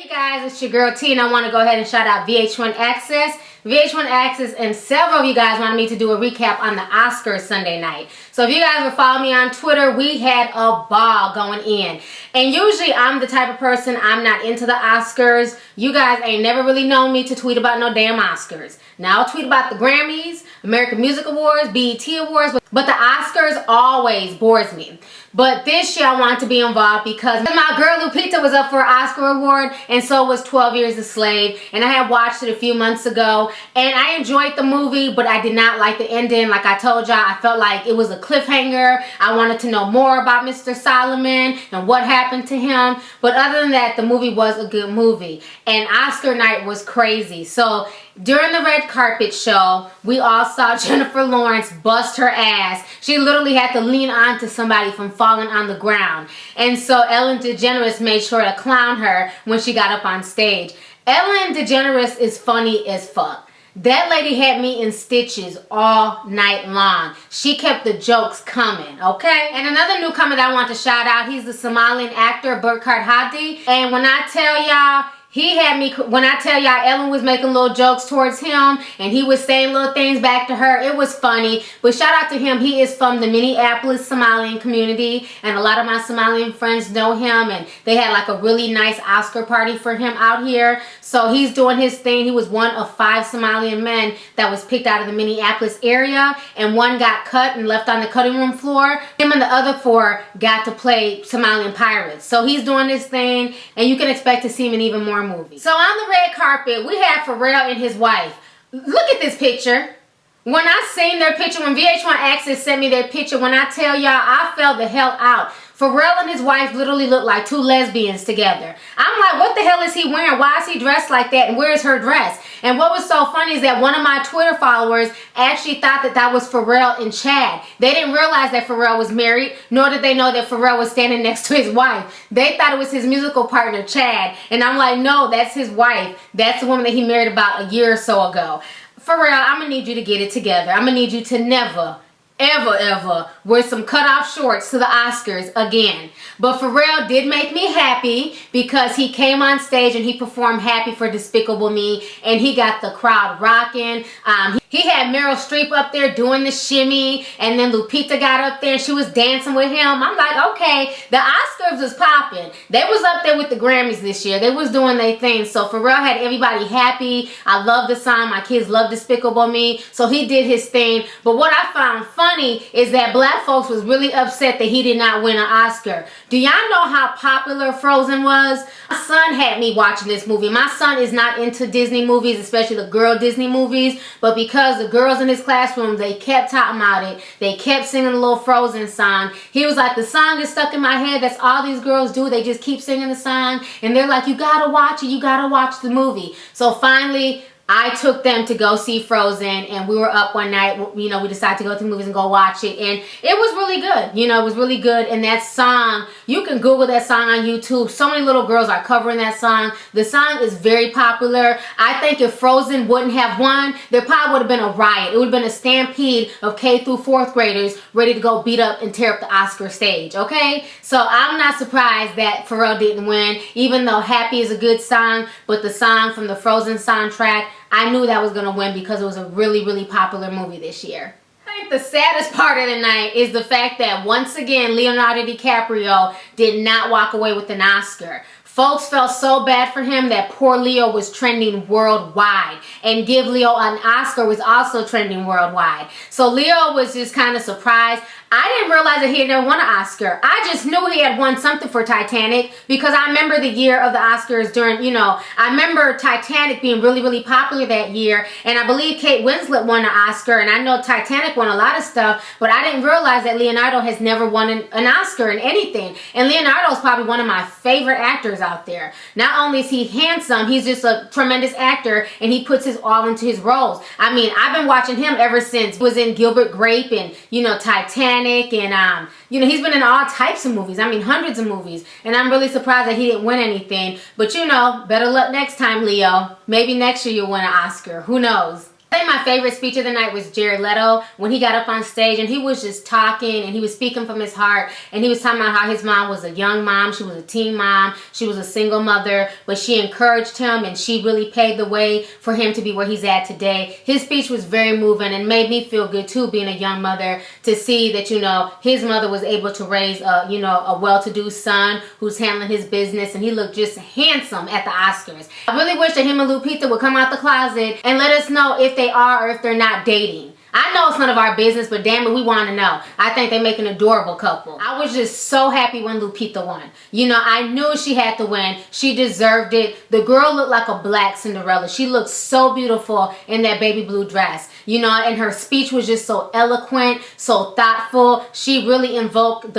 Hey you guys, it's your girl T, and I want to go ahead and shout out VH1 Access. VH1 Access and several of you guys wanted me to do a recap on the Oscars Sunday night. So if you guys would follow me on Twitter, we had a ball going in. And usually I'm the type of person, I'm not into the Oscars. You guys ain't never really known me to tweet about no damn Oscars. Now I'll tweet about the Grammys, American Music Awards, BET Awards, but the Oscars always bores me. But this year I wanted to be involved because my girl Lupita was up for an Oscar award, and so was 12 Years a Slave. And I had watched it a few months ago, and I enjoyed the movie, but I did not like the ending. Like I told y'all, I felt like it was a cliffhanger. I wanted to know more about Mr. Solomon and what happened to him. But other than that, the movie was a good movie. And Oscar night was crazy. So during the red carpet show, we all saw Jennifer Lawrence bust her ass. She literally had to lean onto somebody from falling on the ground. And so Ellen DeGeneres made sure to clown her when she got up on stage. Ellen DeGeneres is funny as fuck. That lady had me in stitches all night long. She kept the jokes coming, okay? And another newcomer that I want to shout out, he's the Somalian actor Burkhard Hadi. And when I tell y'all, he had me, when I tell y'all Ellen was making little jokes towards him and he was saying little things back to her, it was funny. But shout out to him. He is from the Minneapolis Somalian community, and a lot of my Somalian friends know him, and they had like a really nice Oscar party for him out here. So he's doing his thing. He was one of 5 Somalian men that was picked out of the Minneapolis area, and one got cut and left on the cutting room floor. Him and the other 4 got to play Somalian pirates. So he's doing this thing, and you can expect to see him in even more movies. So on the red carpet, we had Pharrell and his wife. Look at this picture. When I seen their picture, when VH1 Access sent me their picture, when I tell y'all, I fell the hell out. Pharrell and his wife literally look like 2 lesbians together. I'm like, what the hell is he wearing? Why is he dressed like that? And where is her dress? And what was so funny is that one of my Twitter followers actually thought that that was Pharrell and Chad. They didn't realize that Pharrell was married, nor did they know that Pharrell was standing next to his wife. They thought it was his musical partner, Chad. And I'm like, no, that's his wife. That's the woman that he married about a year or so ago. Pharrell, I'm going to need you to get it together. I'm going to need you to never, ever wear some cutoff shorts to the Oscars again. But Pharrell did make me happy because he came on stage and he performed Happy for Despicable Me, and he got the crowd rocking. He had Meryl Streep up there doing the shimmy, and then Lupita got up there and she was dancing with him. I'm like, okay, the Oscars was popping. They was up there with the Grammys this year. They was doing their thing. So Pharrell had everybody happy. I love the song. My kids love Despicable Me. So he did his thing. But what I found funny is that black folks was really upset that he did not win an Oscar. Do y'all know how popular Frozen was? My son had me watching this movie. My son is not into Disney movies, especially the girl Disney movies, but because the girls in his classroom, they kept talking about it. They kept singing the little Frozen song. He was like, the song is stuck in my head. That's all these girls do. They just keep singing the song. And they're like, you gotta watch it. You gotta watch the movie. So finally, I took them to go see Frozen, and we were up one night, you know, we decided to go to the movies and go watch it, and it was really good. You know, it was really good. And that song, you can Google that song on YouTube. So many little girls are covering that song. The song is very popular. I think if Frozen wouldn't have won, there probably would have been a riot. It would have been a stampede of K through 4th graders ready to go beat up and tear up the Oscar stage, okay? So I'm not surprised that Pharrell didn't win, even though Happy is a good song, but the song from the Frozen soundtrack, I knew that was going to win because it was a really popular movie this year. I think the saddest part of the night is the fact that once again Leonardo DiCaprio did not walk away with an Oscar. Folks felt so bad for him that poor Leo was trending worldwide, and Give Leo an Oscar was also trending worldwide. So Leo was just kind of surprised. I didn't realize that he had never won an Oscar. I just knew he had won something for Titanic because I remember the year of the Oscars during, you know, I remember Titanic being really popular that year, and I believe Kate Winslet won an Oscar, and I know Titanic won a lot of stuff, but I didn't realize that Leonardo has never won an Oscar in anything. And Leonardo is probably one of my favorite actors out there. Not only is he handsome, he's just a tremendous actor, and he puts his all into his roles. I mean, I've been watching him ever since he was in Gilbert Grape and, you know, Titanic, and you know, he's been in all types of movies. I mean, hundreds of movies, and I'm really surprised that he didn't win anything. But you know, better luck next time, Leo. Maybe next year you'll win an Oscar. Who knows? I think my favorite speech of the night was Jared Leto when he got up on stage and he was just talking and he was speaking from his heart, and he was talking about how his mom was a young mom, she was a teen mom, she was a single mother, but she encouraged him and she really paved the way for him to be where he's at today. His speech was very moving and made me feel good too, being a young mother, to see that, you know, his mother was able to raise a, you know, a well-to-do son who's handling his business, and he looked just handsome at the Oscars. I really wish that him and Lupita would come out the closet and let us know if they are or if they're not dating. I know it's none of our business, but damn it, we want to know. I think they make an adorable couple. I was just so happy when Lupita won. You know, I knew she had to win. She deserved it. The girl looked like a black Cinderella. She looked so beautiful in that baby blue dress. You know, and her speech was just so eloquent, so thoughtful. She really invoked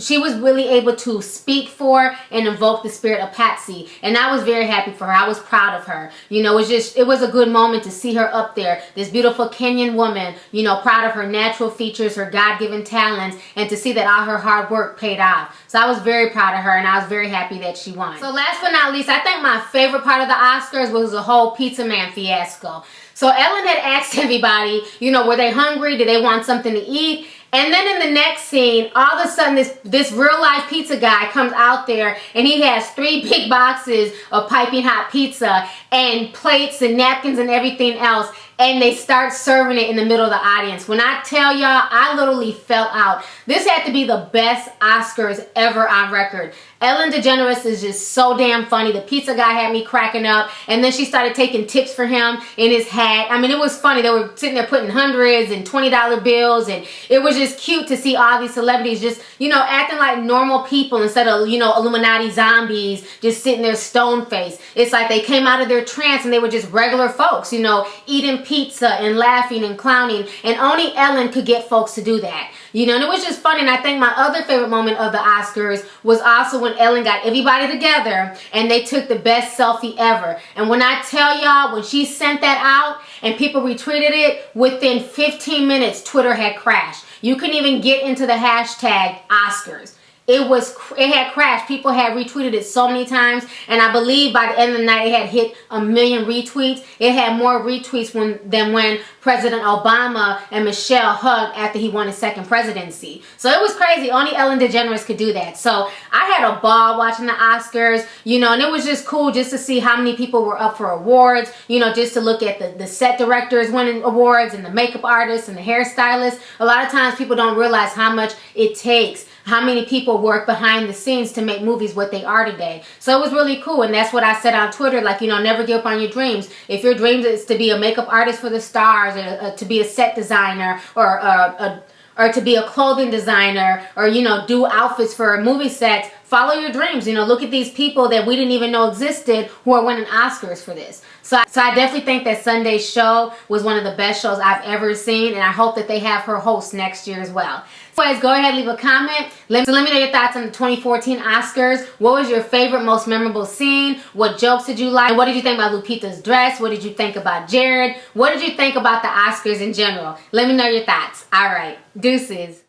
she was really able to speak for and invoke the spirit of Patsy. And I was very happy for her. I was proud of her. You know, it was a good moment to see her up there, this beautiful Kenyan woman, you know, proud of her natural features, her God-given talents, and to see that all her hard work paid off. So I was very proud of her, and I was very happy that she won. So last but not least, I think my favorite part of the Oscars was the whole Pizza Man fiasco. So Ellen had asked everybody, you know, were they hungry? Did they want something to eat? And then in the next scene, all of a sudden this real life pizza guy comes out there and he has 3 big boxes of piping hot pizza and plates and napkins and everything else. And they start serving it in the middle of the audience. When I tell y'all, I literally fell out. This had to be the best Oscars ever on record. Ellen DeGeneres is just so damn funny. The pizza guy had me cracking up. And then she started taking tips for him in his hat. I mean, it was funny. They were sitting there putting hundreds and $20 bills. And it was just cute to see all these celebrities just, you know, acting like normal people instead of, you know, Illuminati zombies just sitting there stone-faced. It's like they came out of their trance and they were just regular folks, you know, eating pizza and laughing and clowning, and only Ellen could get folks to do that. You know, and it was just funny. And I think my other favorite moment of the Oscars was also when Ellen got everybody together and they took the best selfie ever. And when I tell y'all, when she sent that out and people retweeted it, within 15 minutes Twitter had crashed. You couldn't even get into the hashtag Oscars. It had crashed. People had retweeted it so many times, and I believe by the end of the night it had hit 1 million retweets. It had more retweets than when President Obama and Michelle hugged after he won his second presidency. So it was crazy. Only Ellen DeGeneres could do that. So I had a ball watching the Oscars, you know, and it was just cool just to see how many people were up for awards, you know, just to look at the set directors winning awards and the makeup artists and the hairstylists. A lot of times people don't realize how much it takes, how many people work behind the scenes to make movies what they are today. So it was really cool, and that's what I said on Twitter, like, you know, never give up on your dreams. If your dreams is to be a makeup artist for the stars, or to be a set designer, or to be a clothing designer, or, you know, do outfits for movie sets, follow your dreams. You know, look at these people that we didn't even know existed who are winning Oscars for this. So I definitely think that Sunday's show was one of the best shows I've ever seen, and I hope that they have her host next year as well. So anyways, go ahead, leave a comment. Let me know your thoughts on the 2014 Oscars. What was your favorite, most memorable scene? What jokes did you like? And what did you think about Lupita's dress? What did you think about Jared? What did you think about the Oscars in general? Let me know your thoughts. All right, deuces.